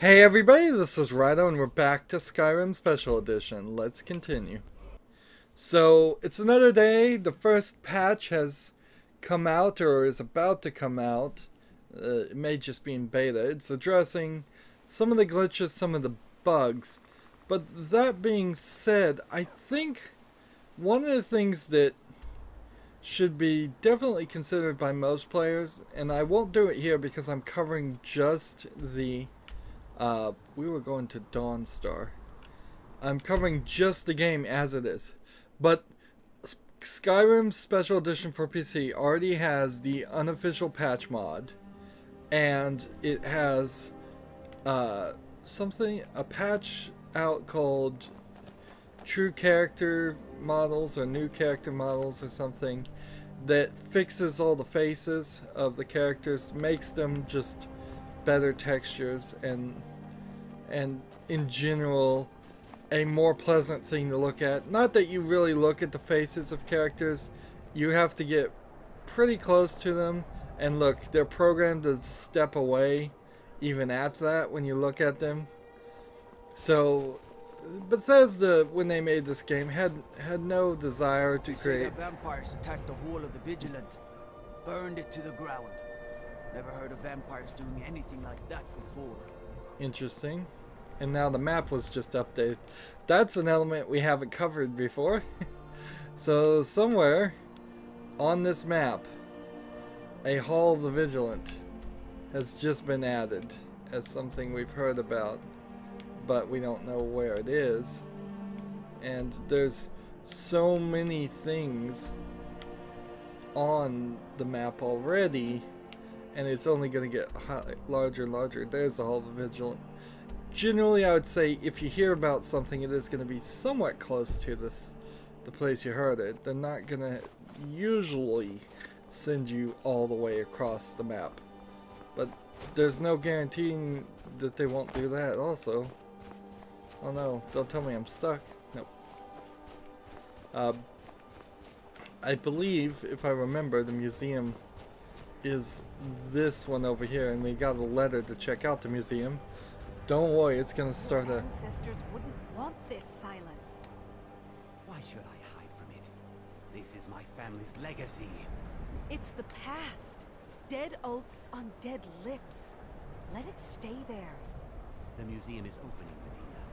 Hey everybody, this is Rydo and we're back to Skyrim Special Edition. Let's continue. So, it's another day. The first patch has come out or is about to come out. It may just be in beta. It's addressing some of the glitches, some of the bugs. But that being said, I think one of the things that should be definitely considered by most players, and I won't do it here because I'm covering just the we were going to Dawnstar. I'm covering just the game as it is. But Skyrim Special Edition for PC already has the unofficial patch mod. And it has a patch out called True Character Models or New Character Models or something that fixes all the faces of the characters, makes them just better textures and in general a more pleasant thing to look at. Not that you really look at the faces of characters, you have to get pretty close to them and look, they're programmed to step away even at that when you look at them. So Bethesda, when they made this game, had no desire to create. The vampires attacked the Hall of the Vigilant, burned it to the ground. Never heard of vampires doing anything like that before. Interesting. And now the map was just updated. That's an element we haven't covered before. So somewhere on this map, a Hall of the Vigilant has just been added as something we've heard about, but we don't know where it is. And there's so many things on the map already, and it's only going to get larger and larger. There's the Hall of the Vigilant. Generally, I would say if you hear about something, it is going to be somewhat close to the place you heard it. They're not going to usually send you all the way across the map. But there's no guaranteeing that they won't do that also. Oh no, don't tell me I'm stuck. Nope. I believe, if I remember, the museum is this one over here, and we got a letter to check out the museum. Don't worry, it's gonna start a... Ancestors wouldn't want this, Silas. Why should I hide from it? This is my family's legacy. It's the past. Dead oaths on dead lips. Let it stay there. The museum is opening, Medina.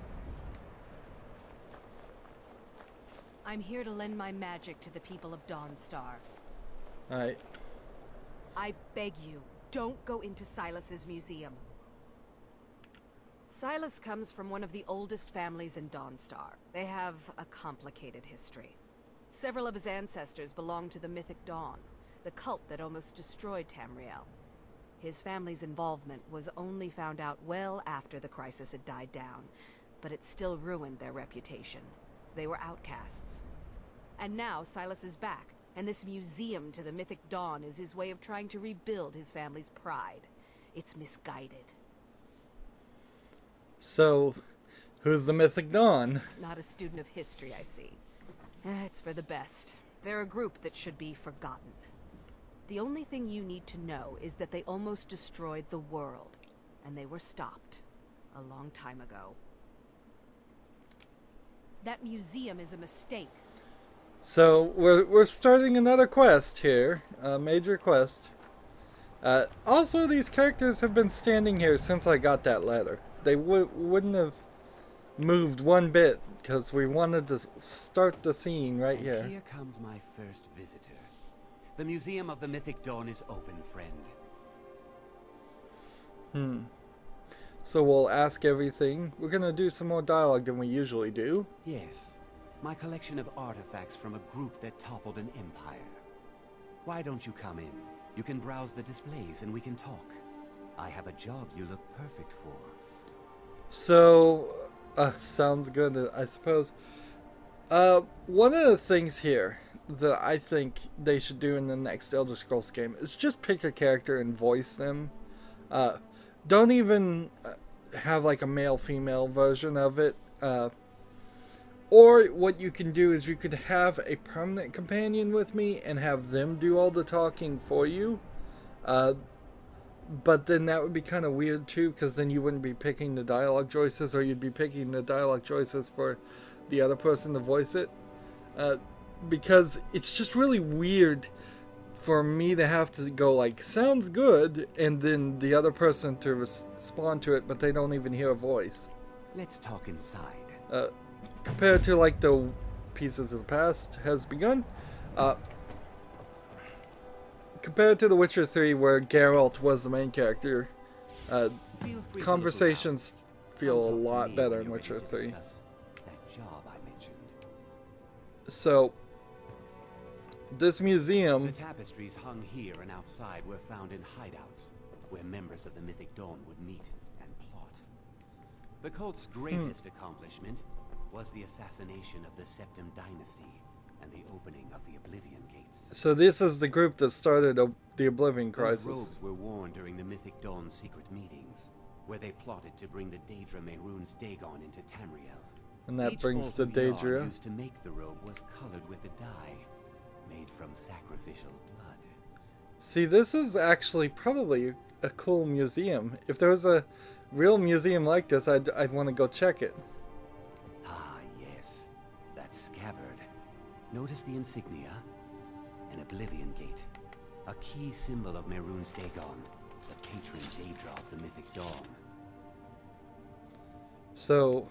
I'm here to lend my magic to the people of Dawnstar. Alright. I beg you, don't go into Silas's museum. Silas comes from one of the oldest families in Dawnstar. They have a complicated history. Several of his ancestors belong to the mythic Dawn, the cult that almost destroyed Tamriel. His family's involvement was only found out well after the crisis had died down, but it still ruined their reputation. They were outcasts. And now Silas is back, and this museum to the mythic Dawn is his way of trying to rebuild his family's pride. It's misguided. So, who's the Mythic Dawn? Not a student of history, I see. It's for the best. They're a group that should be forgotten. The only thing you need to know is that they almost destroyed the world, and they were stopped a long time ago. That museum is a mistake. So, we're starting another quest here. A major quest. Also, these characters have been standing here since I got that letter. They wouldn't have moved one bit because we wanted to start the scene right here. Here comes my first visitor. The Museum of the Mythic Dawn is open, friend. So we'll ask everything. We're gonna do some more dialogue than we usually do. Yes. My collection of artifacts from a group that toppled an empire. Why don't you come in? You can browse the displays and we can talk. I have a job you look perfect for. So, sounds good, I suppose. One of the things here that I think they should do in the next Elder Scrolls game is just pick a character and voice them. Don't even have like a male-female version of it. Or what you can do is you could have a permanent companion with me and have them do all the talking for you. But then that would be kind of weird too, because then you wouldn't be picking the dialogue choices, or you'd be picking the dialogue choices for the other person to voice it. Because it's just really weird for me to have to go like, sounds good, and then the other person to respond to it, but they don't even hear a voice. Let's talk inside. Compared to like the Pieces of the Past has begun. Compared to The Witcher 3, where Geralt was the main character, conversations feel a lot better in Witcher 3. That job I mentioned. So, this museum... The tapestries hung here and outside were found in hideouts, where members of the Mythic Dawn would meet and plot. The cult's greatest accomplishment was the assassination of the Septim Dynasty and the opening of the Oblivion Gates. So this is the group that started the Oblivion Crisis. Those robes were worn during the Mythic Dawn's secret meetings, where they plotted to bring the Daedra Mehrunes Dagon into Tamriel. And that Each brings bolt the of yarn Daedra. used to make the robe was colored with a dye made from sacrificial blood. See, this is actually probably a cool museum. If there was a real museum like this, I'd want to go check it. Ah, yes. That scabbard. Notice the insignia? An Oblivion Gate. A key symbol of Mehrunes Dagon, the patron Daedra of the Mythic Dawn. So,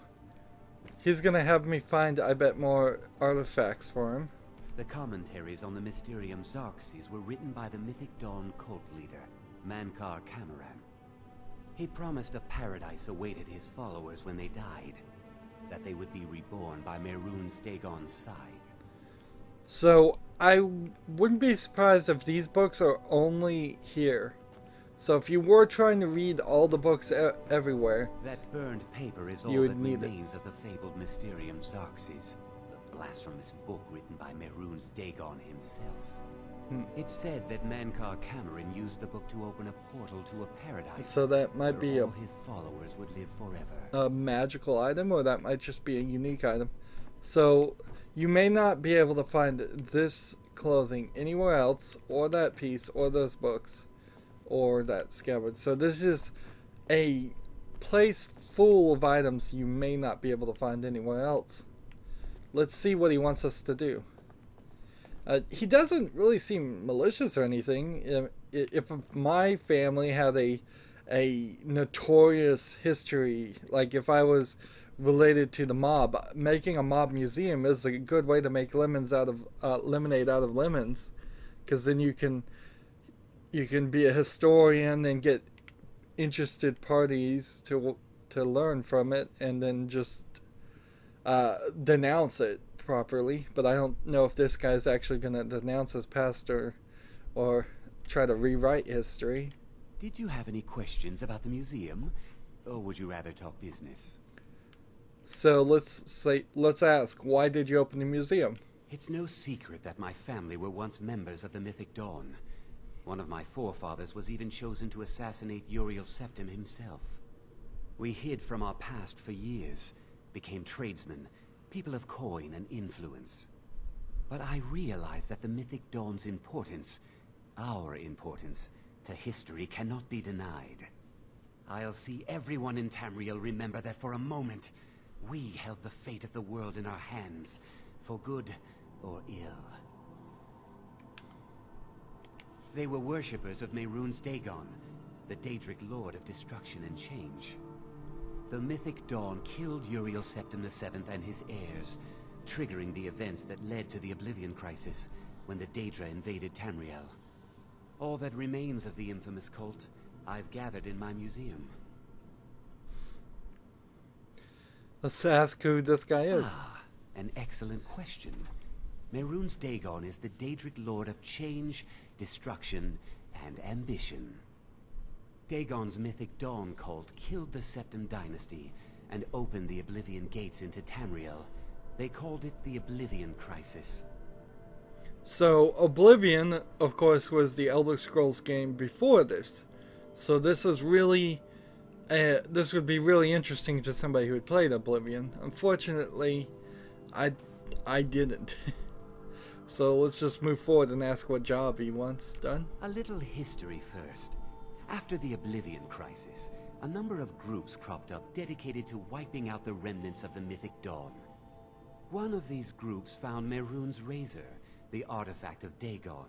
he's going to have me find, I bet, more artifacts for him. The commentaries on the Mysterium Xarxes were written by the Mythic Dawn cult leader, Mankar Camoran. He promised a paradise awaited his followers when they died, that they would be reborn by Mehrunes Dagon's side. So, I wouldn't be surprised if these books are only here. So if you were trying to read all the books everywhere... That burned paper is all you would that need remains of the fabled Mysterium Xarxes, the blasphemous book written by Mehrunes Dagon himself. It's said that Mankar Camoran used the book to open a portal to a paradise. So that might be all his followers would live forever. A magical item, or that might just be a unique item. So you may not be able to find this clothing anywhere else, or that piece, or those books, or that scabbard. So this is a place full of items you may not be able to find anywhere else. Let's see what he wants us to do. He doesn't really seem malicious or anything. If my family had a notorious history, like if I was related to the mob, making a mob museum is a good way to make lemonade out of lemons, because then you can be a historian and get interested parties to learn from it, and then just denounce it properly. But I don't know if this guy's actually going to denounce his past or try to rewrite history. Did you have any questions about the museum, or would you rather talk business? So let's ask, why did you open the museum? It's no secret that my family were once members of the Mythic Dawn. One of my forefathers was even chosen to assassinate Uriel Septim himself. We hid from our past for years, became tradesmen, people of coin and influence. But I realized that the Mythic Dawn's importance, our importance, to history cannot be denied. I'll see everyone in Tamriel remember that for a moment, we held the fate of the world in our hands, for good or ill. They were worshippers of Mehrunes Dagon, the Daedric Lord of Destruction and Change. The Mythic Dawn killed Uriel Septim VII and his heirs, triggering the events that led to the Oblivion Crisis when the Daedra invaded Tamriel. All that remains of the infamous cult, I've gathered in my museum. Let's ask who this guy is. Ah, an excellent question. Mehrunes Dagon is the Daedric Lord of Change, Destruction, and Ambition. Dagon's Mythic Dawn cult killed the Septim Dynasty and opened the Oblivion Gates into Tamriel. They called it the Oblivion Crisis. So Oblivion, of course, was the Elder Scrolls game before this. So this is really, this would be really interesting to somebody who had played Oblivion. Unfortunately, I didn't. So let's just move forward and ask what job he wants done. A little history first. After the Oblivion Crisis, a number of groups cropped up dedicated to wiping out the remnants of the Mythic Dawn. One of these groups found Mehrunes' razor, the artifact of Dagon.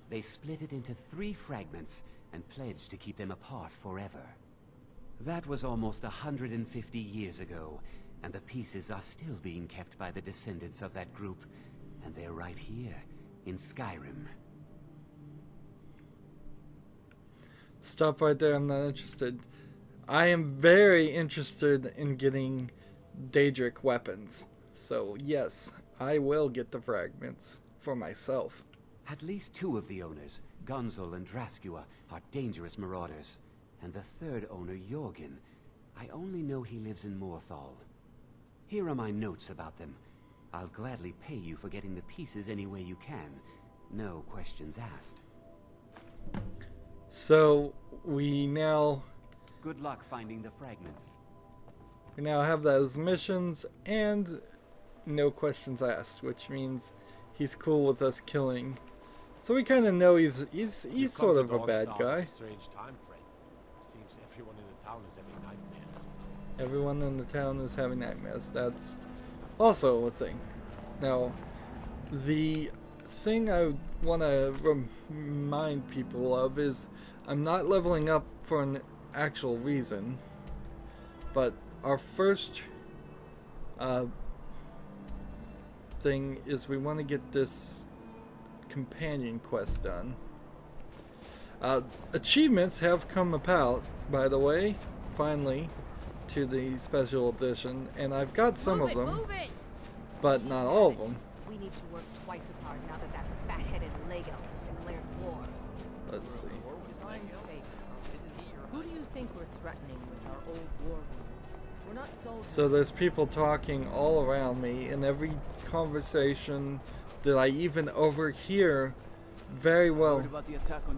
They split it into 3 fragments and pledged to keep them apart forever. That was almost 150 years ago, and the pieces are still being kept by the descendants of that group, and they're right here, in Skyrim. Stop right there, I'm not interested. I am very interested in getting Daedric weapons. So yes, I will get the fragments for myself. At least 2 of the owners, Gunzel and Draskua, are dangerous marauders. And the 3rd owner, Jorgen, I only know he lives in Morthal. Here are my notes about them. I'll gladly pay you for getting the pieces any way you can. No questions asked. So we now Good luck finding the fragments. have those missions and no questions asked, which means he's cool with us killing. So we kind of know he's sort of a bad guy. Strange time, friend. Seems everyone in the town is having nightmares. Everyone in the town is having nightmares. That's also a thing. Now, the thing I want to remind people of is I'm not leveling up for an actual reason, but our first thing is we want to get this companion quest done. Achievements have come about, by the way, finally, to the special edition, and I've got some of them, but not all of them. We need to work twice as hard now that that fat-headed Lego has declared war. Let's see. Divine's sakes, who do you think we're threatening with our old war rules? We're not soldiers. So there's people talking all around me, and every conversation that I even overhear very well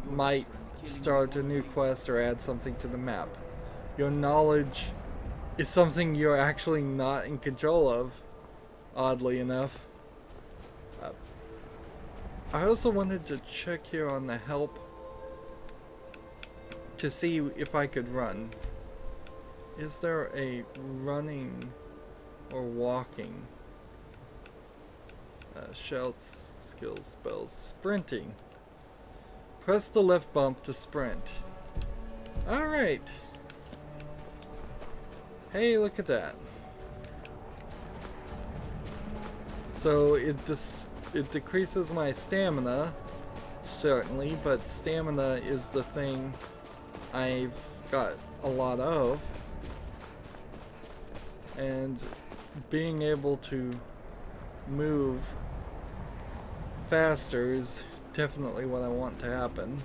might start a new quest or add something to the map. Your knowledge is something you're actually not in control of, oddly enough. I also wanted to check here on the help to see if I could run. Is there a running or walking? Shouts, skills, spells, sprinting. Press the left bump to sprint. Alright. Hey, look at that. So it decreases my stamina, certainly, but stamina is the thing I've got a lot of. And being able to move faster is definitely what I want to happen.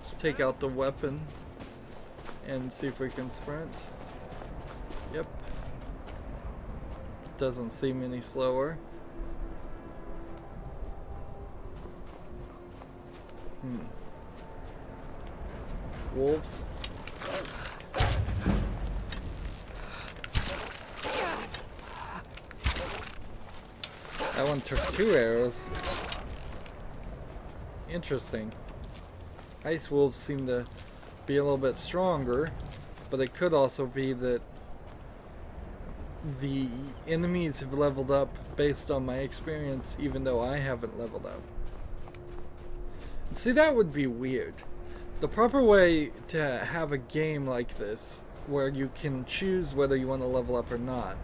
Let's take out the weapon and see if we can sprint. Yep. Doesn't seem any slower. Wolves. That one took 2 arrows. Interesting. Ice wolves seem to be a little bit stronger, but it could also be that the enemies have leveled up based on my experience, even though I haven't leveled up. See, that would be weird. The proper way to have a game like this, where you can choose whether you want to level up or not,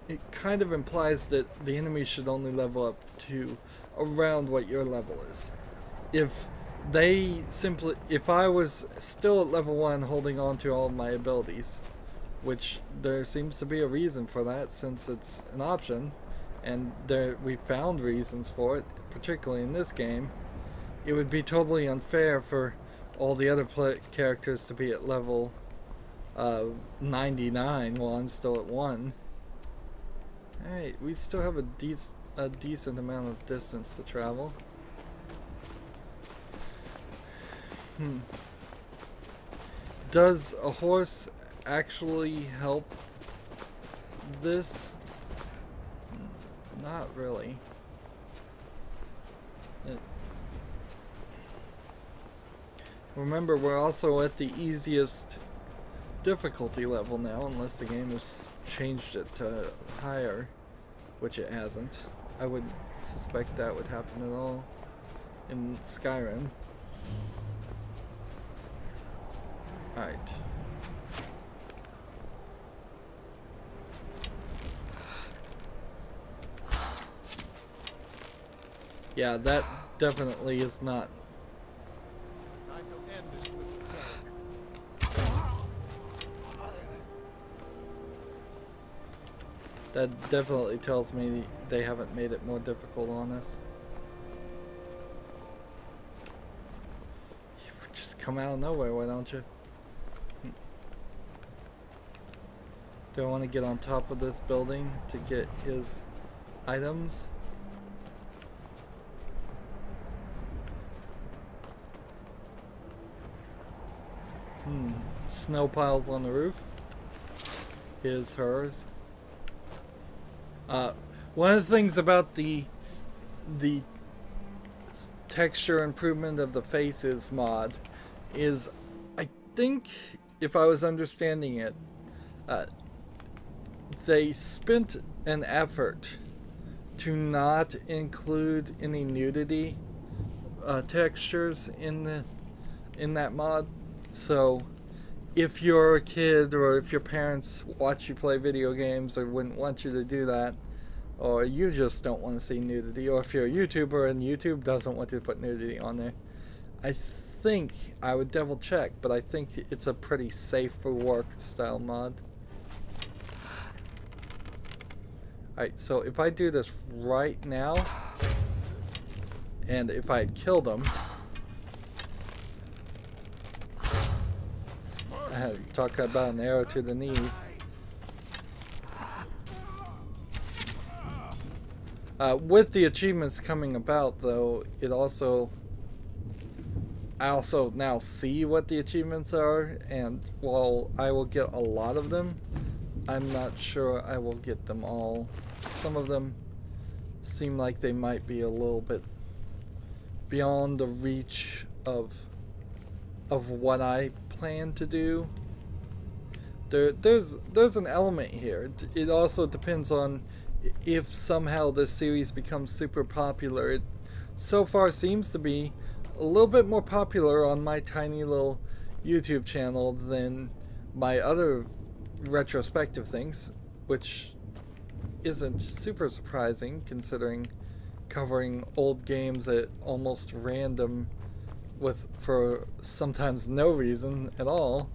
it kind of implies that the enemy should only level up to around what your level is. If I was still at level 1 holding on to all of my abilities, which there seems to be a reason for that since it's an option, and we found reasons for it, particularly in this game, it would be totally unfair for all the other characters to be at level 99 while I'm still at 1. Alright, we still have a decent amount of distance to travel. Does a horse actually help this? Not really. Remember, we're also at the easiest difficulty level now, unless the game has changed it to higher, which it hasn't. I wouldn't suspect that would happen at all in Skyrim. Alright. Yeah, that definitely is not. Time to end this with That definitely tells me they haven't made it more difficult on us. You would just come out of nowhere, why don't you? Do I want to get on top of this building to get his items? Snow piles on the roof. His, hers. One of the things about the texture improvement of the faces mod is, I think, if I was understanding it, they spent an effort to not include any nudity textures in that mod. So if you're a kid, or if your parents watch you play video games or wouldn't want you to do that, or you just don't want to see nudity, or if you're a YouTuber and YouTube doesn't want you to put nudity on there, I think, I would double check, but I think it's a pretty safe for work style mod. Alright, so if I do this right now, and if I had killed him, talk about an arrow to the knees. With the achievements coming about, though, I also now see what the achievements are, and while I will get a lot of them, I'm not sure I will get them all. Some of them seem like they might be a little bit beyond the reach of what I plan to do. There's an element here. It also depends on if somehow this series becomes super popular. It so far seems to be a little bit more popular on my tiny little YouTube channel than my other retrospective things, which isn't super surprising considering covering old games at almost random for sometimes no reason at all.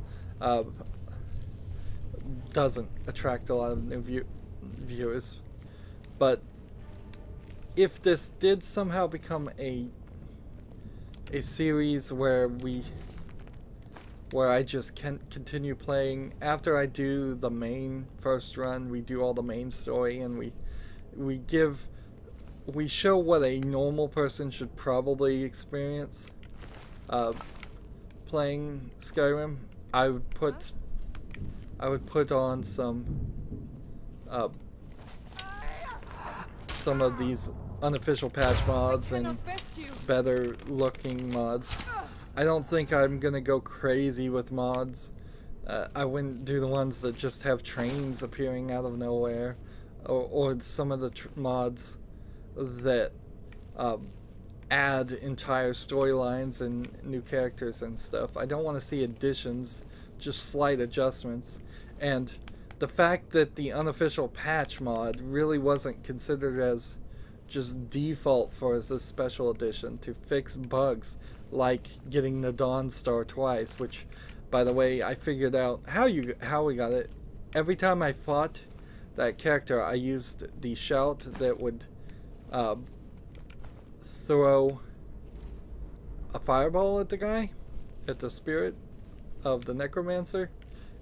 Doesn't attract a lot of new viewers. But if this did somehow become a series where I just can continue playing after I do the main first run, we do all the main story, and we show what a normal person should probably experience playing Skyrim, I would put on some of these unofficial patch mods and better looking mods. I don't think I'm gonna go crazy with mods. I wouldn't do the ones that just have trains appearing out of nowhere, or some of the mods that add entire storylines and new characters and stuff. I don't want to see additions, just slight adjustments. And the fact that the unofficial patch mod really wasn't considered as just default for this special edition to fix bugs like getting the Dawn Star twice, which, by the way, I figured out how we got it. Every time I fought that character, I used the shout that would throw a fireball at the guy, at the spirit of the necromancer,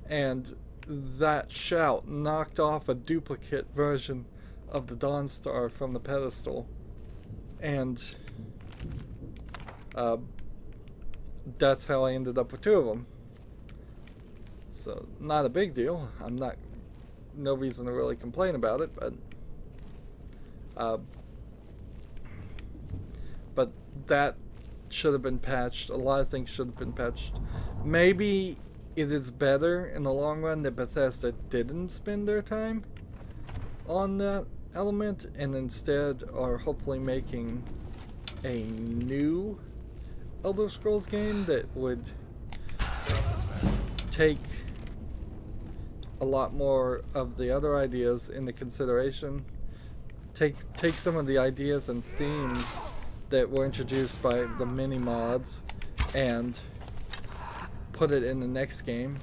and that shout knocked off a duplicate version of the Dawn Star from the pedestal, and that's how I ended up with two of them. So not a big deal. No reason to really complain about it, but that should have been patched. A lot of things should have been patched. Maybe it is better in the long run that Bethesda didn't spend their time on that element and instead are hopefully making a new Elder Scrolls game that would take a lot more of the other ideas into consideration. Take some of the ideas and themes that were introduced by the mini mods and put it in the next game.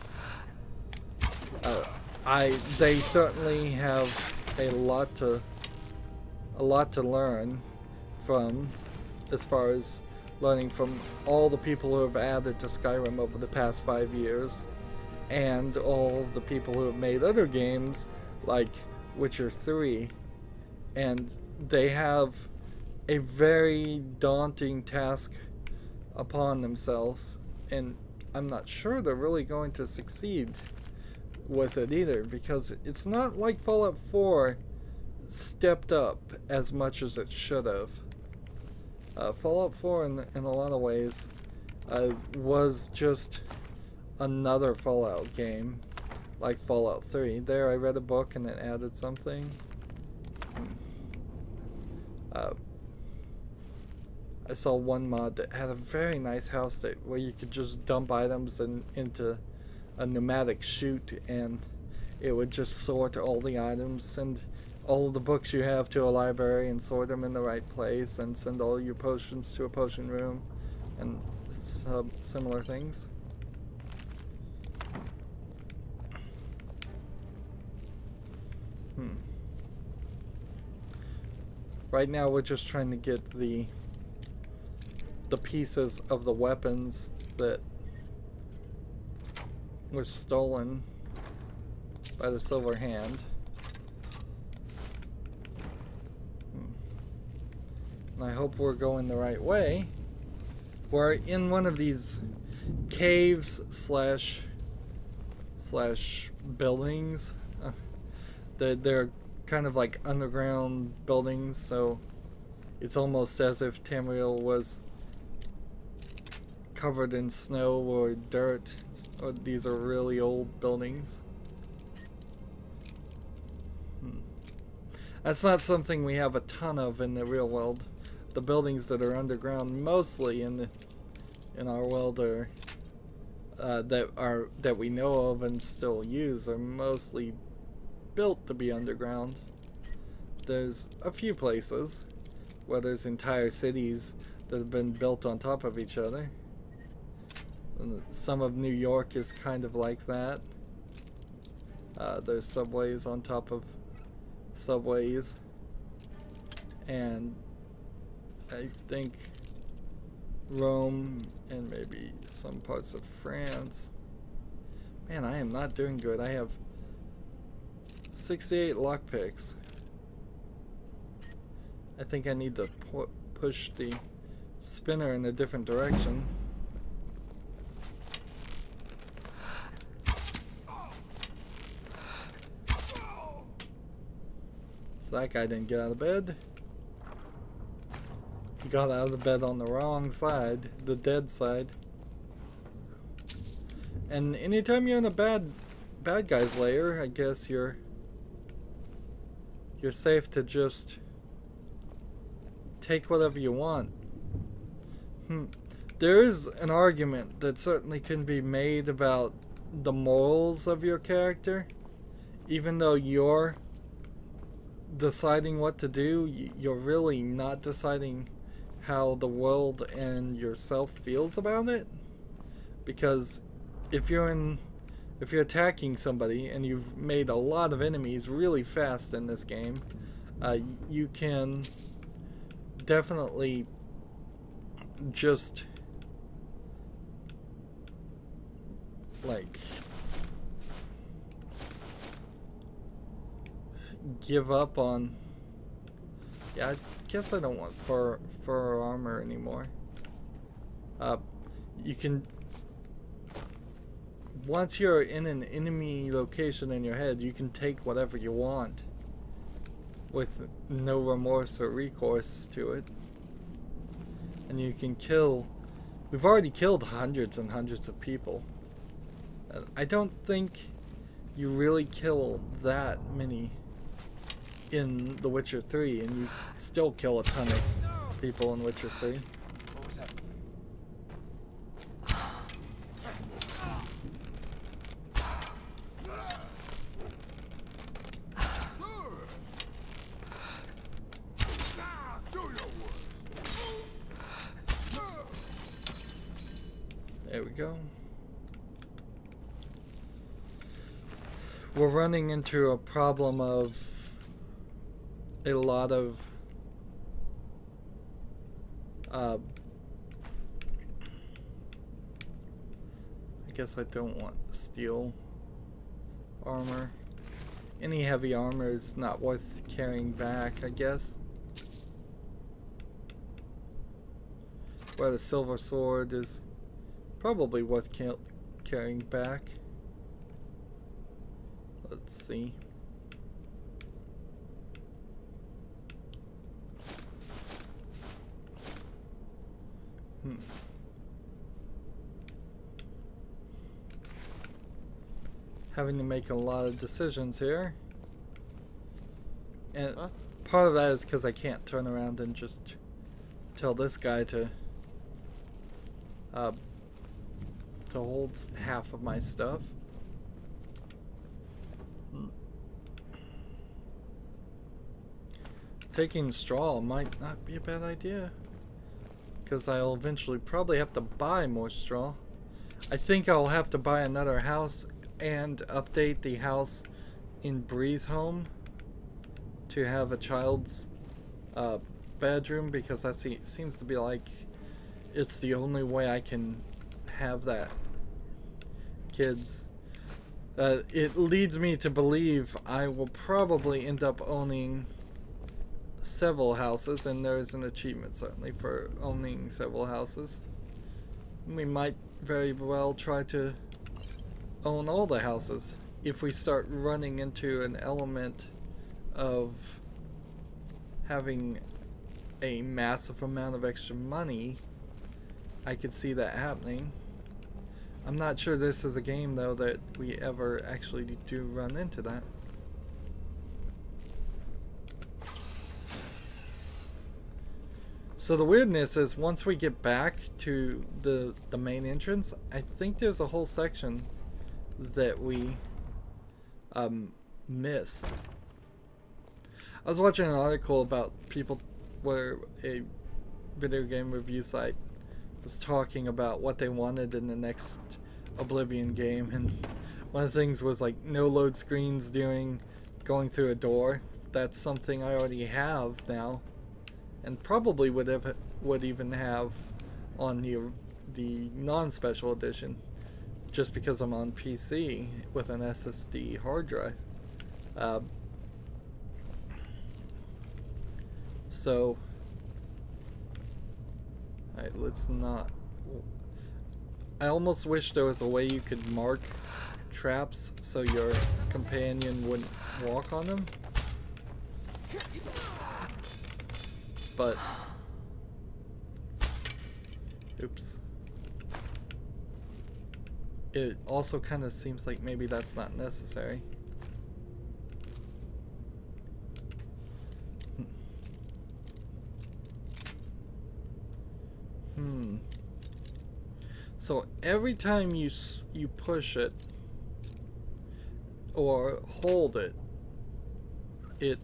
They certainly have a lot to learn from, as far as learning from all the people who have added to Skyrim over the past 5 years, and all the people who have made other games like Witcher 3, and they have a very daunting task upon themselves, and I'm not sure they're really going to succeed with it either, because it's not like Fallout 4 stepped up as much as it should have. Fallout 4 in a lot of ways was just another Fallout game, like Fallout 3. There I read a book and it added something. I saw one mod that had a very nice house where you could just dump items into a pneumatic chute, and it would just sort all the items, send all the books you have to a library and sort them in the right place, and send all your potions to a potion room, and similar things. Right now we're just trying to get the pieces of the weapons that were stolen by the Silver Hand. And I hope we're going the right way. We're in one of these caves slash buildings. They're kind of like underground buildings, so it's almost as if Tamriel was covered in snow or dirt. These are really old buildings. That's not something we have a ton of in the real world. The buildings that are underground, mostly in our world, are that we know of and still use, are mostly built to be underground. There's a few places where there's entire cities that have been built on top of each other. And some of New York is kind of like that. There's subways on top of subways, and I think Rome and maybe some parts of France. Man, I am not doing good. I have 68 lockpicks. I think I need to push the spinner in a different direction. So that guy didn't get out of bed. He got out of the bed on the wrong side, the dead side. And anytime you're in a bad guy's lair, I guess you're safe to just take whatever you want. There is an argument that certainly can be made about the morals of your character. Even though you're deciding what to do, you're really not deciding how the world and yourself feels about it. Because if you're attacking somebody and you've made a lot of enemies really fast in this game, you can definitely just like give up on. Yeah, I guess I don't want fur armor anymore. You can, once you're in an enemy location in your head, you can take whatever you want with no remorse or recourse to it. And you can kill We've already killed hundreds and hundreds of people. I don't think you really kill that many in The Witcher 3, and you still kill a ton of people in Witcher 3. What was that? There we go. We're running into a problem of a lot of I guess I don't want steel armor. Any heavy armor is not worth carrying back, I guess. Where the silver sword is probably worth carrying back. Let's see. Having to make a lot of decisions here. And part of that is because I can't turn around and just tell this guy to hold half of my stuff. Taking straw might not be a bad idea, because I'll eventually probably have to buy more straw. I think I'll have to buy another house and update the house in Bree's home to have a child's bedroom, because that seems to be like it's the only way I can have that kids. It leads me to believe I will probably end up owning several houses, and there's an achievement certainly for owning several houses. We might very well try to own all the houses if we start running into an element of having a massive amount of extra money. I could see that happening. I'm not sure this is a game though that we ever actually do run into that. So the weirdness is, once we get back to the main entrance, I think there's a whole section that we miss. I was watching an article about people where a video game review site was talking about what they wanted in the next Oblivion game, and one of the things was like no load screens during going through a door. That's something I already have now, and probably would even have on the non-special edition, just because I'm on PC with an SSD hard drive. So, alright, let's not. I almost wish there was a way you could mark traps so your companion wouldn't walk on them. But, oops. It also kind of seems like maybe that's not necessary. So every time you push it or hold it, it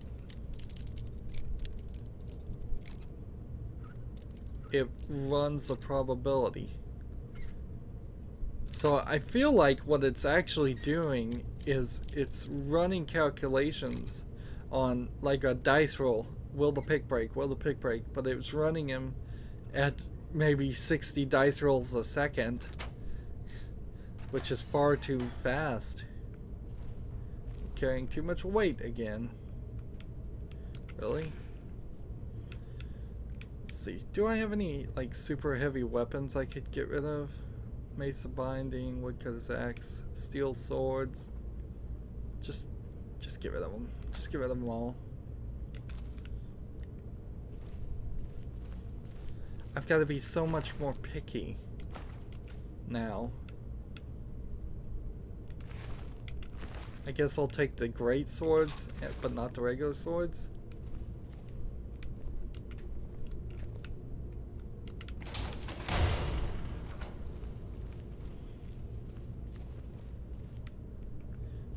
runs a probability. So I feel like what it's actually doing is it's running calculations on like a dice roll. Will the pick break? Will the pick break? But it was running him at maybe 60 dice rolls a second, which is far too fast. Carrying too much weight again. Really? Let's see. Do I have any like super heavy weapons I could get rid of? Mace of Binding, Woodcutter's Axe, Steel Swords. Just get rid of them. Just get rid of them all. I've got to be so much more picky now. I guess I'll take the great swords, but not the regular swords.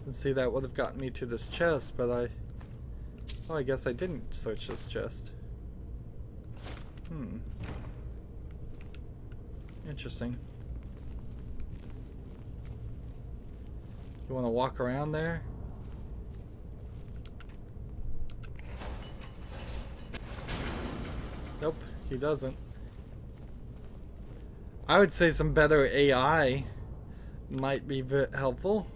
And see, that would have gotten me to this chest, but well, I guess I didn't search this chest. Interesting. You want to walk around there? Nope, he doesn't. I would say some better AI might be helpful.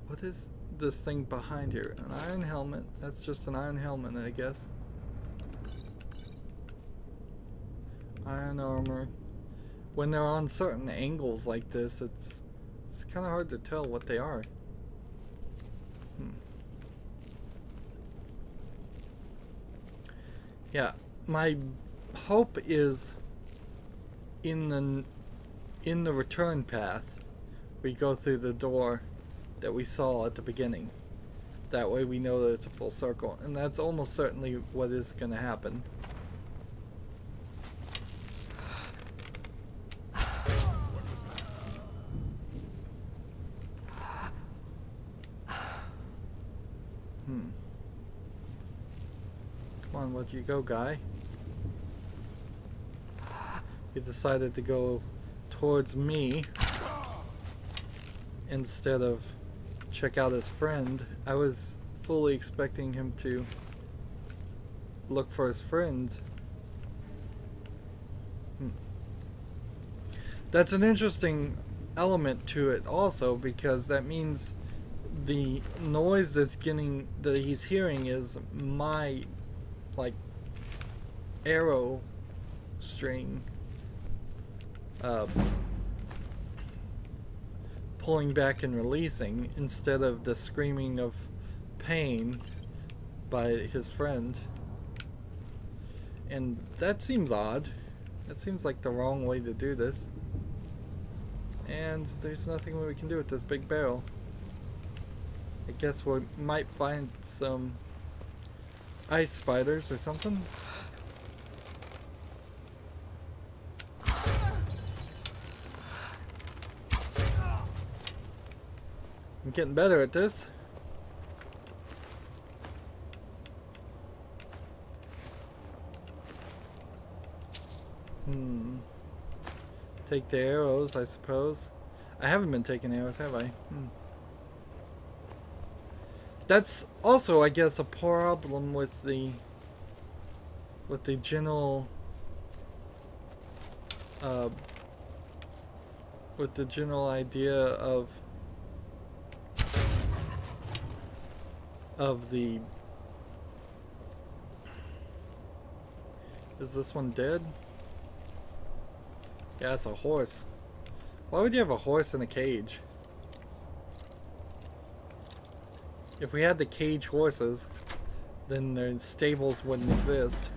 What is this thing behind here? An iron helmet. That's just an iron helmet, I guess. Iron armor. When they're on certain angles like this, it's kind of hard to tell what they are. Yeah, my hope is in the return path, we go through the door that we saw at the beginning. That way we know that it's a full circle, and that's almost certainly what is going to happen. Come on, where'd you go, guy? He decided to go towards me instead of check out his friend. I was fully expecting him to look for his friend. That's an interesting element to it also, because that means the noise that he's hearing is my, like, arrow string pulling back and releasing, instead of the screaming of pain by his friend. And that seems odd. That seems like the wrong way to do this. And there's nothing we can do with this big barrel. I guess we might find some ice spiders or something. I'm getting better at this. Take the arrows, I suppose. I haven't been taking arrows, have I? That's also, I guess, a problem with the general idea of the... Is this one dead? Yeah, it's a horse. Why would you have a horse in a cage? If we had the cage horses, then the stables wouldn't exist.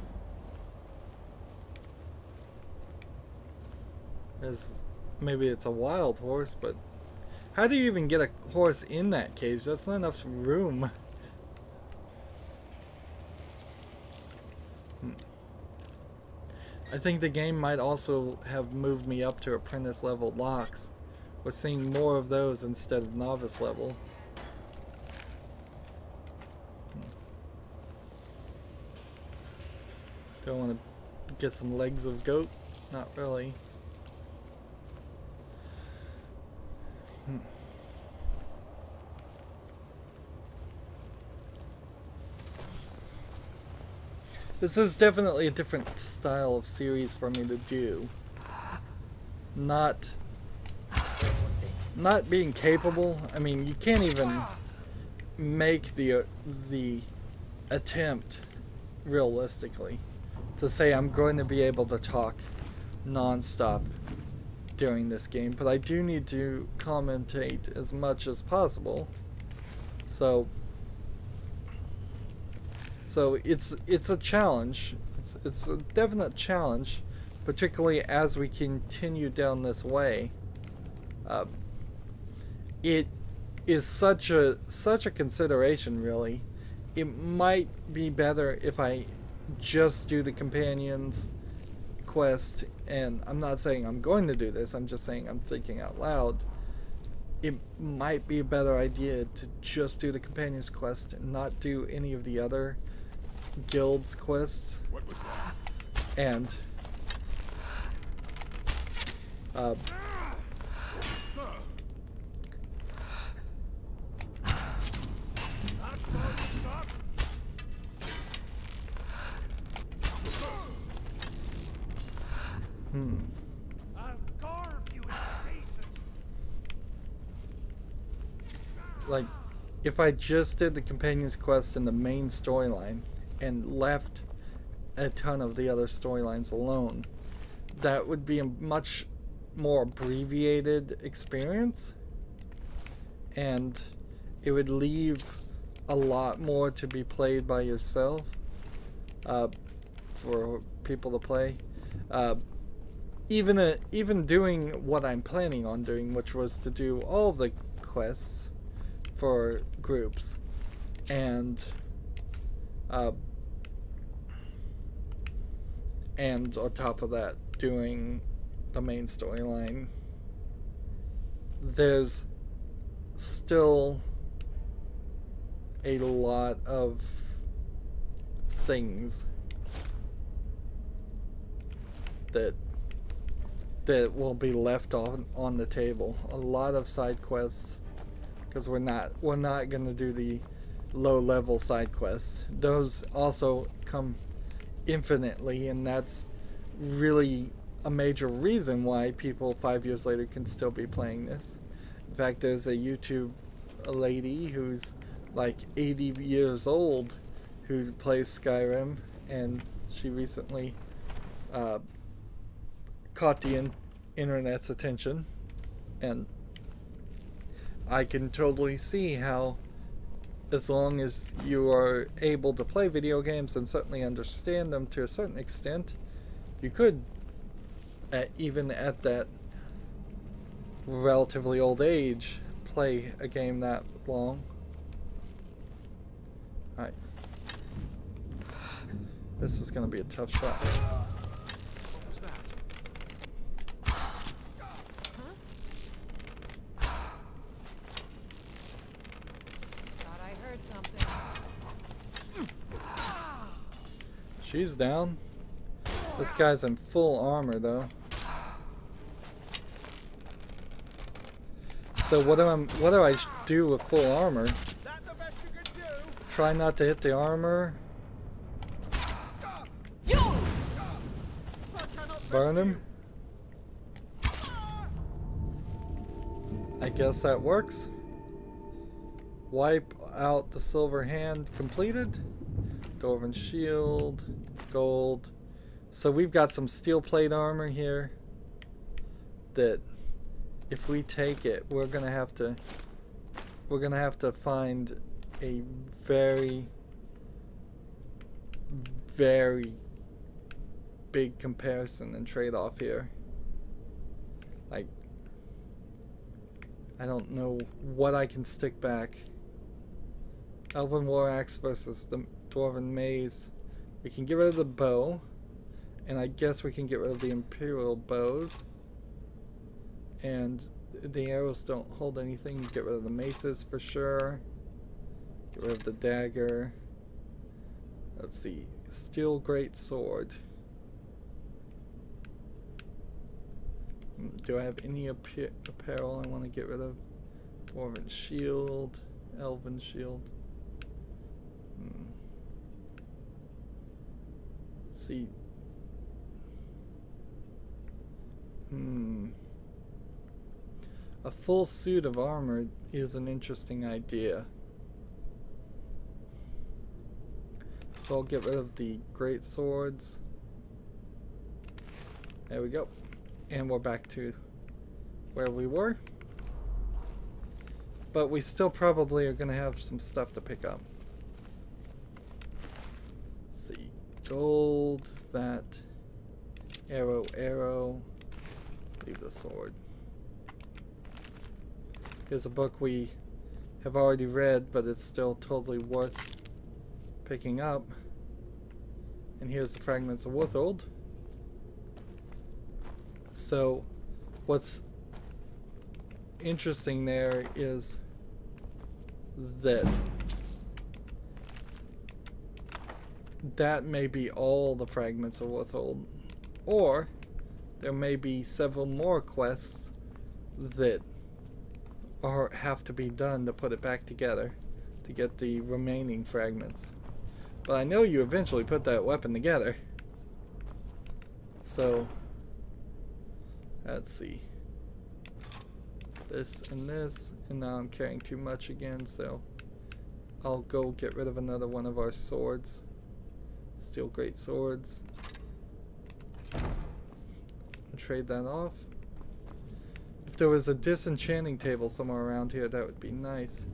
Maybe it's a wild horse, but how do you even get a horse in that cage? That's not enough room. I think the game might also have moved me up to apprentice level locks. We're seeing more of those instead of novice level. Do I want to get some legs of goat? Not really. This is definitely a different style of series for me to do. Not being capable. I mean, you can't even make the attempt realistically to say I'm going to be able to talk non-stop during this game, but I do need to commentate as much as possible. So it's a challenge. It's a definite challenge particularly as we continue down this way. It is such a consideration, really. It might be better if I just do the companions quest, and I'm not saying I'm going to do this, I'm just saying I'm thinking out loud. It might be a better idea to just do the companions quest and not do any of the other guilds quests. What was that? And like, if I just did the companions quest in the main storyline and left a ton of the other storylines alone, that would be a much more abbreviated experience, and it would leave a lot more to be played by yourself, for people to play. Even doing what I'm planning on doing, which was to do all of the quests for groups, and on top of that, doing the main storyline, there's still a lot of things that will be left on the table. A lot of side quests, because we're not going to do the low-level side quests. Those also come infinitely, and that's really a major reason why people 5 years later can still be playing this. In fact, there's a YouTube lady who's like 80 years old who plays Skyrim, and she recently caught the internet's attention, and I can totally see how, as long as you are able to play video games and certainly understand them to a certain extent, you could, even at that relatively old age, play a game that long. Alright. This is going to be a tough shot. What was that? Thought I heard something. She's down. This guy's in full armor, though. So what do I do with full armor? Try not to hit the armor. Burn him. I guess that works. Wipe out the silver hand completed. Dwarven shield, gold. So we've got some steel plate armor here that, if we take it, we're gonna have to find a very, very big comparison and trade-off here. Like, I don't know what I can stick back. Elven War Axe versus the Dwarven Maze. We can get rid of the bow, and I guess we can get rid of the Imperial bows. And the arrows don't hold anything. Get rid of the maces for sure. Get rid of the dagger. Let's see. Steel great sword. Do I have any apparel I want to get rid of? Dwarven shield. Elven shield. Let's see. A full suit of armor is an interesting idea. So I'll get rid of the great swords. There we go. And we're back to where we were. But we still probably are going to have some stuff to pick up. Let's see. Gold, that. Arrow, arrow. Leave the sword. Here's a book we have already read, but it's still totally worth picking up. And here's the fragments of Wuthold. So, what's interesting there is that that may be all the fragments of Wuthold, or there may be several more quests that have to be done to put it back together to get the remaining fragments. But I know you eventually put that weapon together. So, let's see. This and this, and now I'm carrying too much again, so I'll go get rid of another one of our swords. Steel great swords. And trade that off. If there was a disenchanting table somewhere around here, that would be nice.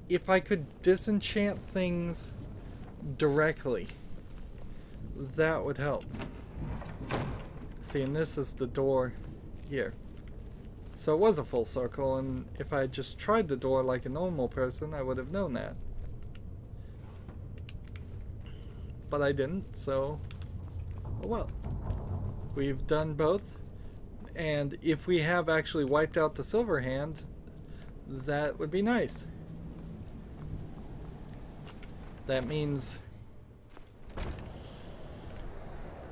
If I could disenchant things directly, that would help. See, and this is the door here. So it was a full circle, and if I just tried the door like a normal person, I would have known that. But I didn't, so oh well. We've done both, and if we have actually wiped out the silver hand, that would be nice. That means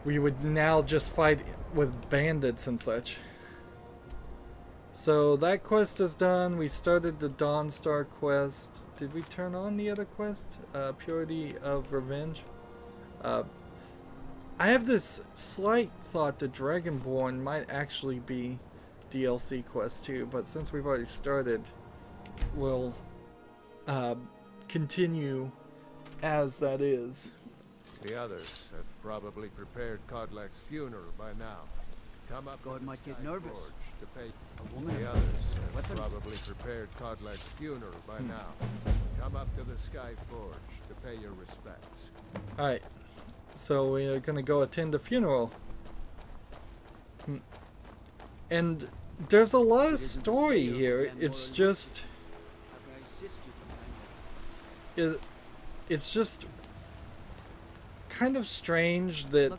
we would now just fight with bandits and such. So that quest is done. We started the Dawnstar quest. Did we turn on the other quest? Purity of Revenge. I have this slight thought that Dragonborn might actually be DLC quest too, but since we've already started, we'll continue as that is. The others have probably prepared Kodlak's funeral by now. Come up. God might get nervous. To pay. A woman. The others have probably prepared Kodlak's funeral by now. Come up to the Sky Forge to pay your respects. Alright, so we're gonna go attend the funeral. And there's a lot of story here. It's just it's just kind of strange that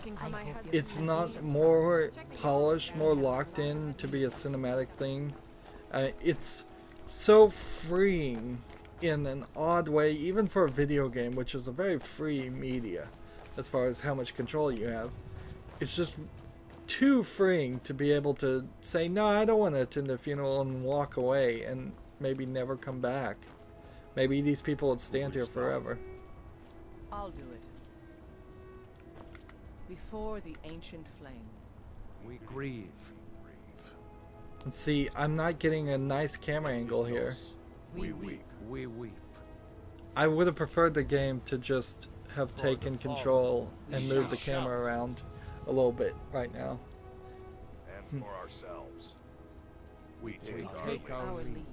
it's not more polished, more locked in to be a cinematic thing. It's so freeing in an odd way, even for a video game, which is a very free media as far as how much control you have. It's just too freeing to be able to say, no, I don't want to attend the funeral, and walk away and maybe never come back. Maybe these people would stand here forever. I'll do it. Before the ancient flame. We grieve. And see, I'm not getting a nice camera angle here. We weep. We weep. I would have preferred the game to just have taken control and moved the camera around a little bit right now. And for ourselves, we take Our leave.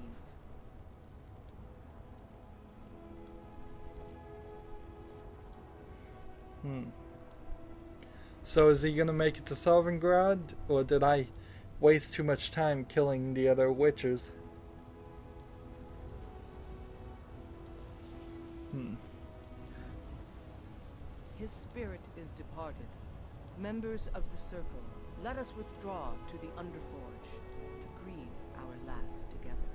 So is he gonna make it to Solvengrad, or did I waste too much time killing the other witchers? His spirit is departed. Members of the Circle, let us withdraw to the Underforge to grieve our last together.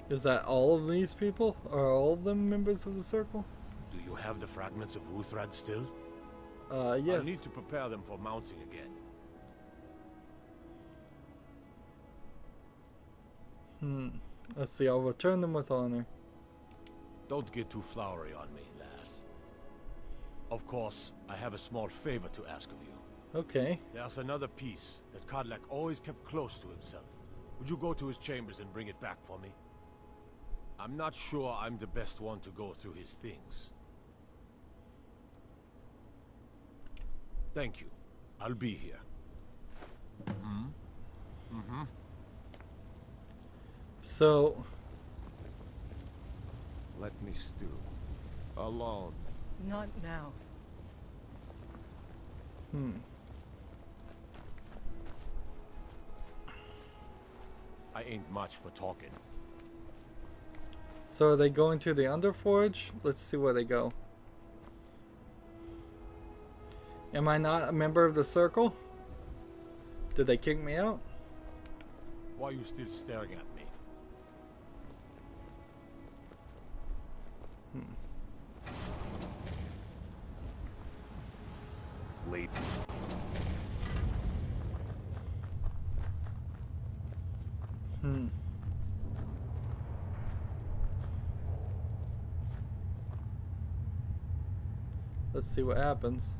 Is that all of these people? Are all of them members of the Circle? Do you have the fragments of Wuthrad still? Yes. I need to prepare them for mounting again. Let's see, I'll return them with honor. Don't get too flowery on me, lass. Of course, I have a small favor to ask of you. Okay. There's another piece that Kodlak always kept close to himself. Would you go to his chambers and bring it back for me? I'm not sure I'm the best one to go through his things. Thank you. I'll be here. So, Let me stew. Alone. Not now. I ain't much for talking. So are they going to the Underforge? Let's see where they go. Am I not a member of the Circle? Did they kick me out? Why are you still staring at me? Late. Let's see what happens.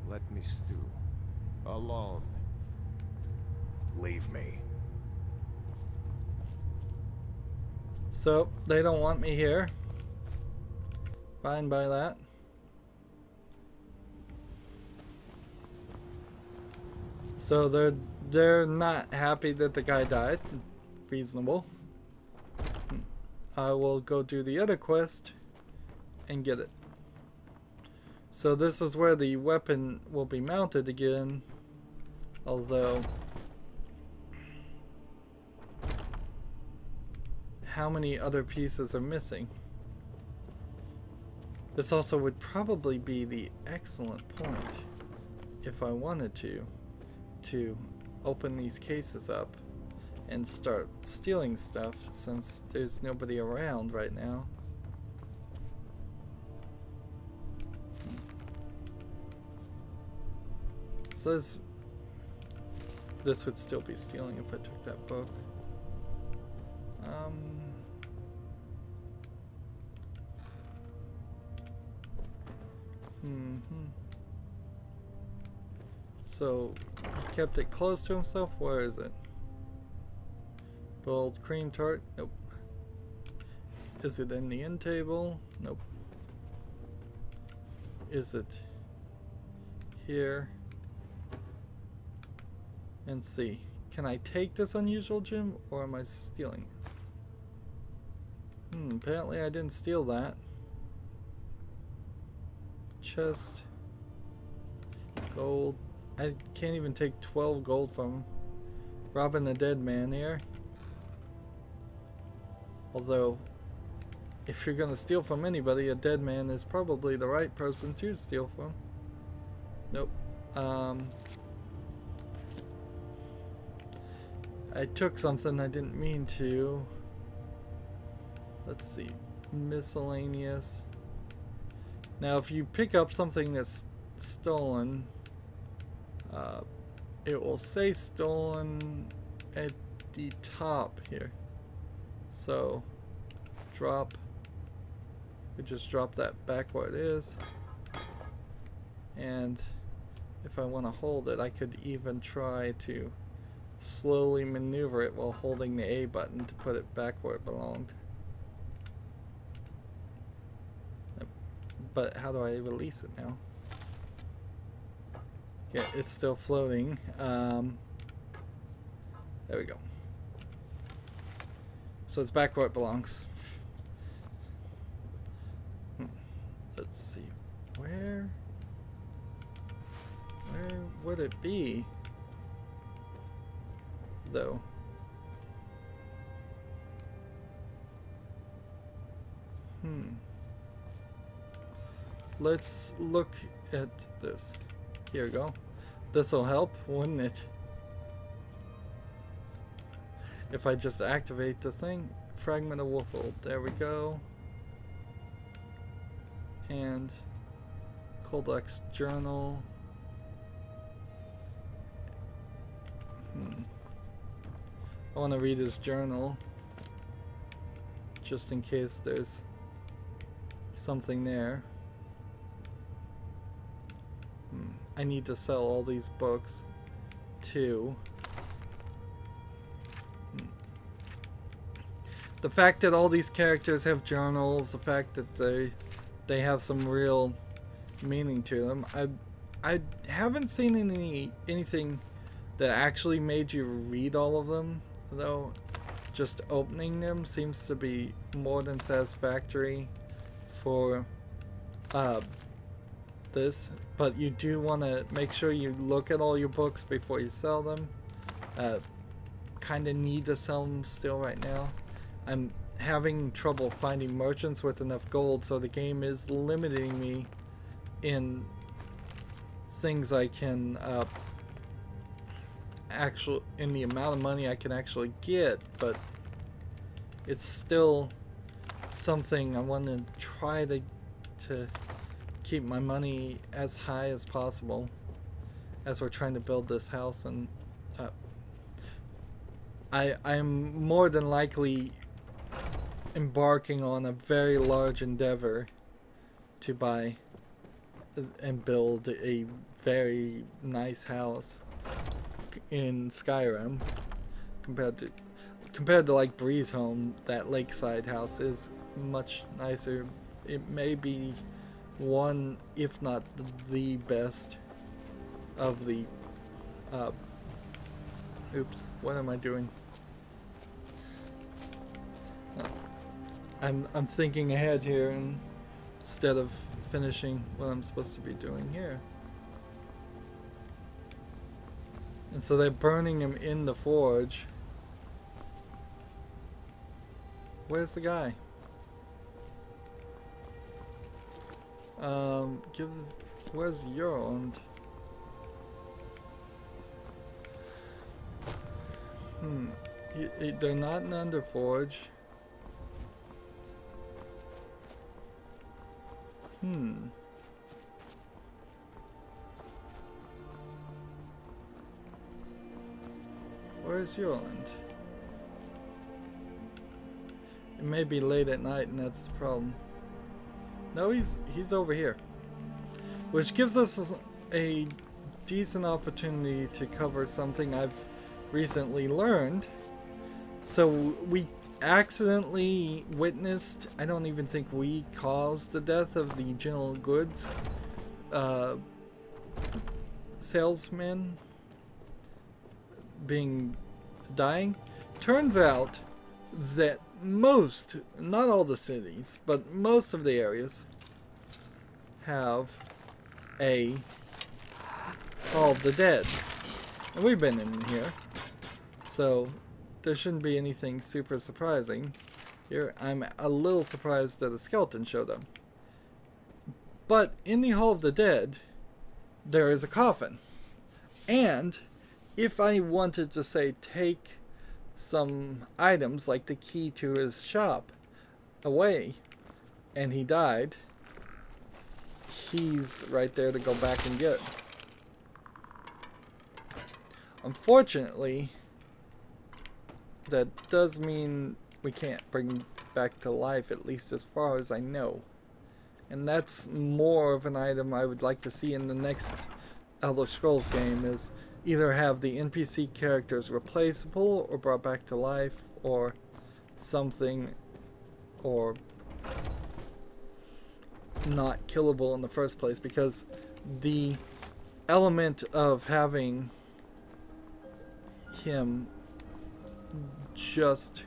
Let me stew. Alone. Leave me. So, they don't want me here. Fine by that. So they're not happy that the guy died. Reasonable. I will go do the other quest and get it. So this is where the weapon will be mounted again. Although, how many other pieces are missing? This also would probably be the excellent point, if I wanted to open these cases up and start stealing stuff, since there's nobody around right now. It says this would still be stealing if I took that book. So he kept it close to himself. Where is it? Boiled cream tart? Nope. Is it in the end table? Nope. Is it here? And see. Can I take this unusual gem, or am I stealing it? Apparently I didn't steal that. Chest. Gold. I can't even take 12 gold from him. Robbing the dead man here. Although, if you're gonna steal from anybody, a dead man is probably the right person to steal from. Nope. I took something I didn't mean to. Let's see. Miscellaneous. Now, if you pick up something that's stolen, it will say stolen at the top here. So, drop. We just drop that back where it is. And if I want to hold it, I could even try to slowly maneuver it while holding the A button to put it back where it belonged. But how do I release it now? Yeah, it's still floating. There we go. So it's back where it belongs. Let's see. Where would it be, though? Let's look at this. Here we go. This'll help, wouldn't it? If I just activate the thing. Fragment of Wolfold. There we go. And Codex Journal. I want to read his journal, just in case there's something there. I need to sell all these books too. The fact that all these characters have journals, the fact that they have some real meaning to them. I haven't seen anything that actually made you read all of them, though. Just opening them seems to be more than satisfactory for this, but you do want to make sure you look at all your books before you sell them. Kind of need to sell them still right now. I'm having trouble finding merchants with enough gold, so the game is limiting me in things I can in the amount of money I can actually get, but it's still something I want to try to keep my money as high as possible as we're trying to build this house. And I'm more than likely embarking on a very large endeavor to buy and build a very nice house in Skyrim compared to like Breeze Home. That lakeside house is much nicer. It may be one, if not the best of the oops, what am I doing? I'm thinking ahead here instead of finishing what I'm supposed to be doing here. And so they're burning him in the forge. Where's the guy? Where's Eurland? They're not in Underforge. Where's Eurland? It may be late at night, and that's the problem. No, he's over here, which gives us a decent opportunity to cover something I've recently learned. So we accidentally witnessed, I don't even think we caused the death of the general goods salesman dying. Turns out that most, not all the cities, but most of the areas have a Hall of the Dead. And we've been in here, so there shouldn't be anything super surprising here. I'm a little surprised that a skeleton showed up. But in the Hall of the Dead, there is a coffin. And if I wanted to say take some items like the key to his shop away and he died, he's right there to go back and get. Unfortunately, that does mean we can't bring him back to life, at least as far as I know. And that's more of an item I would like to see in the next Elder Scrolls game, is either have the NPC characters replaceable or brought back to life, or something, or not killable in the first place, because the element of having him just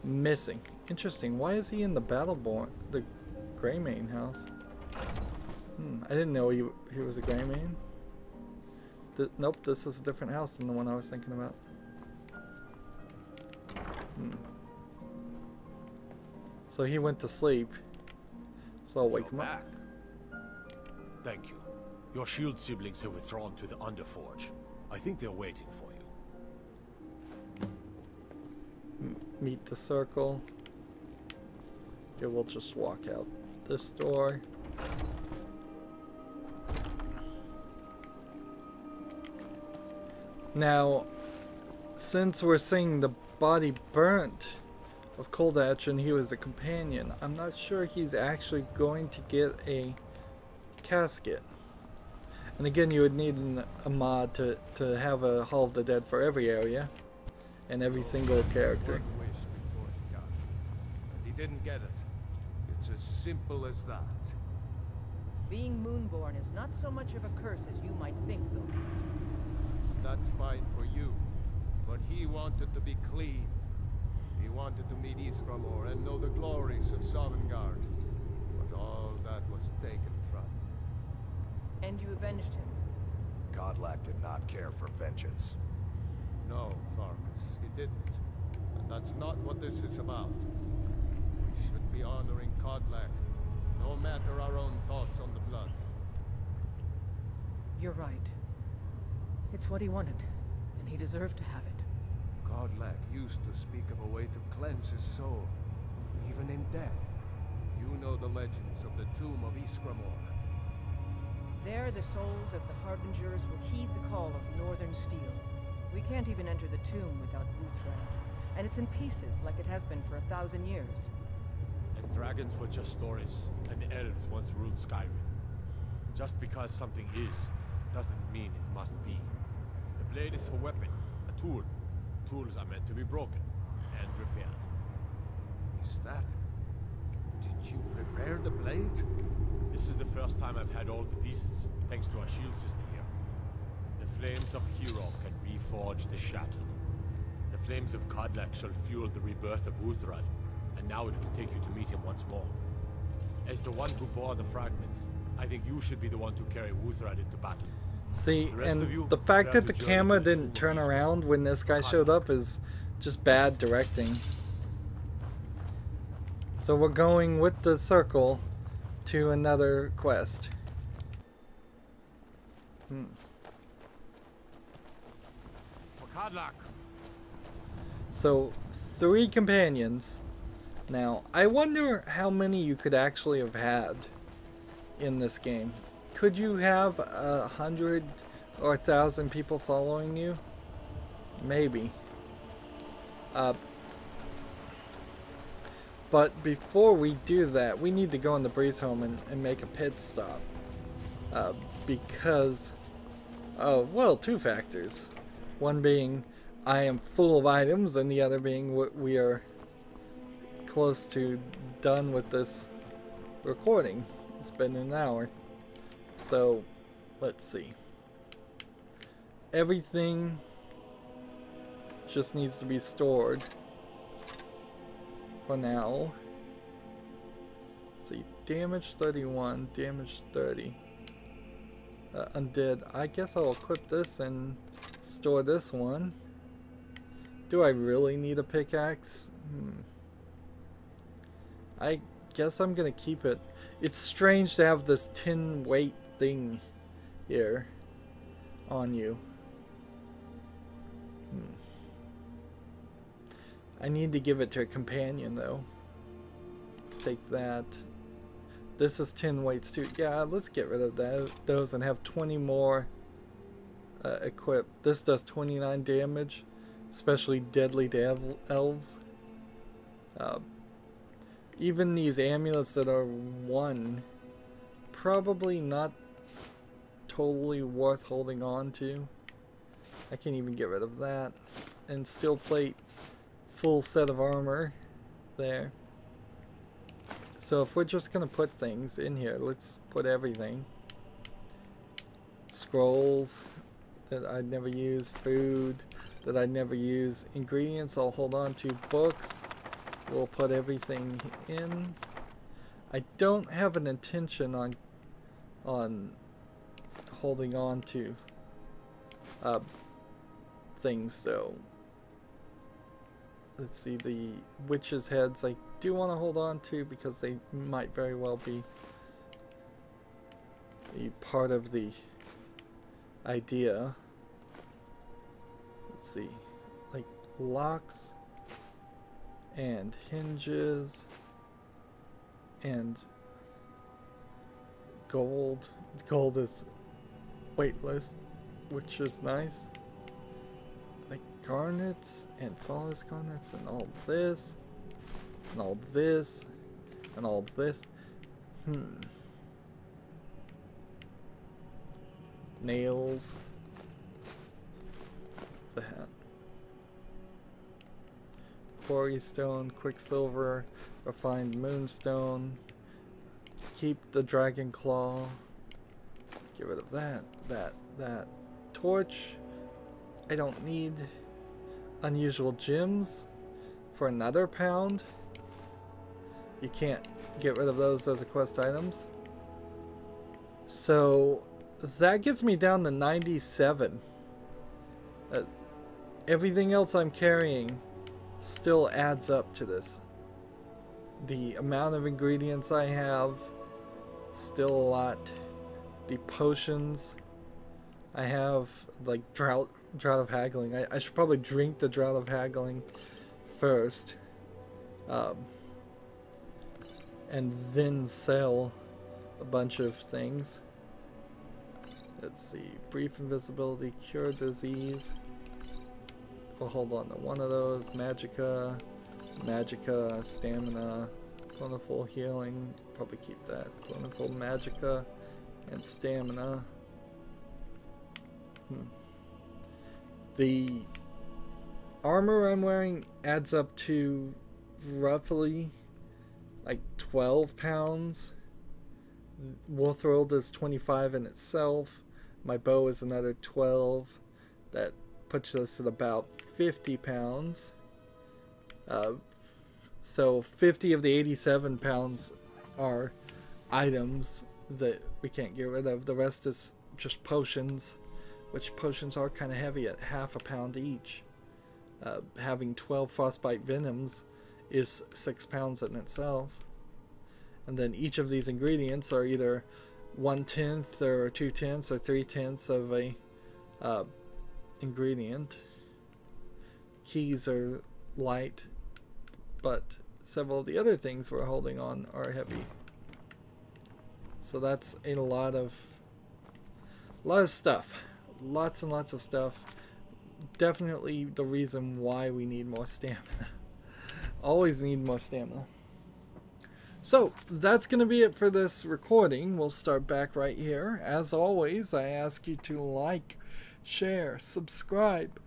missing. Interesting. Why is he in the Battleborn, the Greymane house? I didn't know he was a Greymane. Nope, this is a different house than the one I was thinking about. So he went to sleep. So I'll wake him up. Thank you. Your shield siblings have withdrawn to the Underforge. I think they're waiting for you. Meet the circle. Okay, we'll just walk out this door. Now, since we're seeing the body burnt of Koldach and he was a companion, I'm not sure he's actually going to get a casket. And again, you would need a mod to have a Hall of the Dead for every area and every single character. He didn't get it. It's as simple as that. Being Moonborn is not so much of a curse as you might think, Lucas. That's fine for you, but he wanted to be clean. He wanted to meet Isgramor and know the glories of Sovngarde. But all that was taken from him. And you avenged him. Godlack did not care for vengeance. No, Farkas, he didn't. And that's not what this is about. We should be honoring Godlack, no matter our own thoughts on the blood. You're right. It's what he wanted, and he deserved to have it. Godlack used to speak of a way to cleanse his soul, even in death. You know the legends of the tomb of Iskramor. There, the souls of the Harbingers will heed the call of Northern Steel. We can't even enter the tomb without Wuthrad, and it's in pieces like it has been for 1,000 years. And dragons were just stories, and elves once ruled Skyrim. Just because something is, doesn't mean it must be. The blade is a weapon, a tool. Tools are meant to be broken and repaired. Is that... Did you prepare the blade? This is the first time I've had all the pieces, thanks to our shield system here. The flames of Hero can reforge the shattered. The flames of Kodlak shall fuel the rebirth of Wuthrad, and now it will take you to meet him once more. As the one who bore the fragments, I think you should be the one to carry Wuthrad into battle. See, and the fact that the camera didn't turn around when this guy showed up is just bad directing. So we're going with the circle to another quest. So 3 companions. Now, I wonder how many you could actually have had in this game. Could you have 100 or 1,000 people following you? Maybe. But before we do that, we need to go in the breeze home and make a pit stop. Because, well, 2 factors. One being I am full of items, and the other being we are close to done with this recording. It's been an hour. So, let's see. Everything just needs to be stored for now. Let's see, damage 31, damage 30. Undead. I guess I'll equip this and store this one. Do I really need a pickaxe? I guess I'm gonna keep it. It's strange to have this 10 weight thing here on you. I need to give it to a companion though. Take that. This is 10 weights too. Yeah, let's get rid of those and have 20 more equipped. This does 29 damage, especially deadly to elves. Even these amulets that are 1, probably not totally worth holding on to. I can't even get rid of that. And steel plate, full set of armor there. So if we're just gonna put things in here, let's put everything. Scrolls that I'd never use, food that I'd never use, ingredients I'll hold on to, books, we'll put everything in. I don't have an intention on holding on to things though. Let's see, the witches' heads I do want to hold on to because they might very well be a part of the idea. Let's see, like locks and hinges and gold. Gold is weightless, which is nice. Like garnets and flawless garnets and all this and all this and all this. Nails. That. Quarry stone, quicksilver, refined moonstone. Keep the dragon claw. Get rid of that, that. Torch. I don't need. Unusual gems for another pound. You can't get rid of those as a quest items. So that gets me down to 97. Everything else I'm carrying still adds up to this. The amount of ingredients I have, still a lot. The potions I have, like Drought of Haggling. I should probably drink the Drought of Haggling first. And then sell a bunch of things. Let's see. Brief invisibility, cure disease. We'll hold on to one of those. Magicka, stamina, plentiful healing. Probably keep that. Plentiful magicka and stamina. The armor I'm wearing adds up to roughly like 12 pounds. Wolfrold is 25 in itself. My bow is another 12. That puts us at about 50 pounds. So 50 of the 87 pounds are items that we can't get rid of. The rest is just potions, which potions are kind of heavy at half a pound each. Having 12 frostbite venoms is 6 pounds in itself. And then each of these ingredients are either 1/10 or 2/10 or 3/10 of a ingredient. Keys are light, but several of the other things we're holding on are heavy. So that's a lot of stuff. Lots and lots of stuff. Definitely the reason why we need more stamina. Always need more stamina. So that's going to be it for this recording. We'll start back right here. As always, I ask you to like, share, subscribe,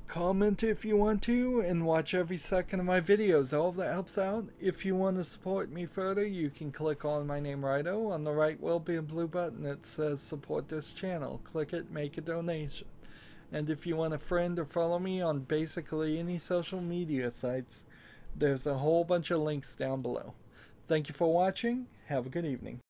comment if you want to, and watch every second of my videos. All of that helps out. If you want to support me further, you can click on my name, Rydo. On the right will be a blue button that says support this channel. Click it, make a donation. And if you want a friend or follow me on basically any social media sites, there's a whole bunch of links down below. Thank you for watching. Have a good evening.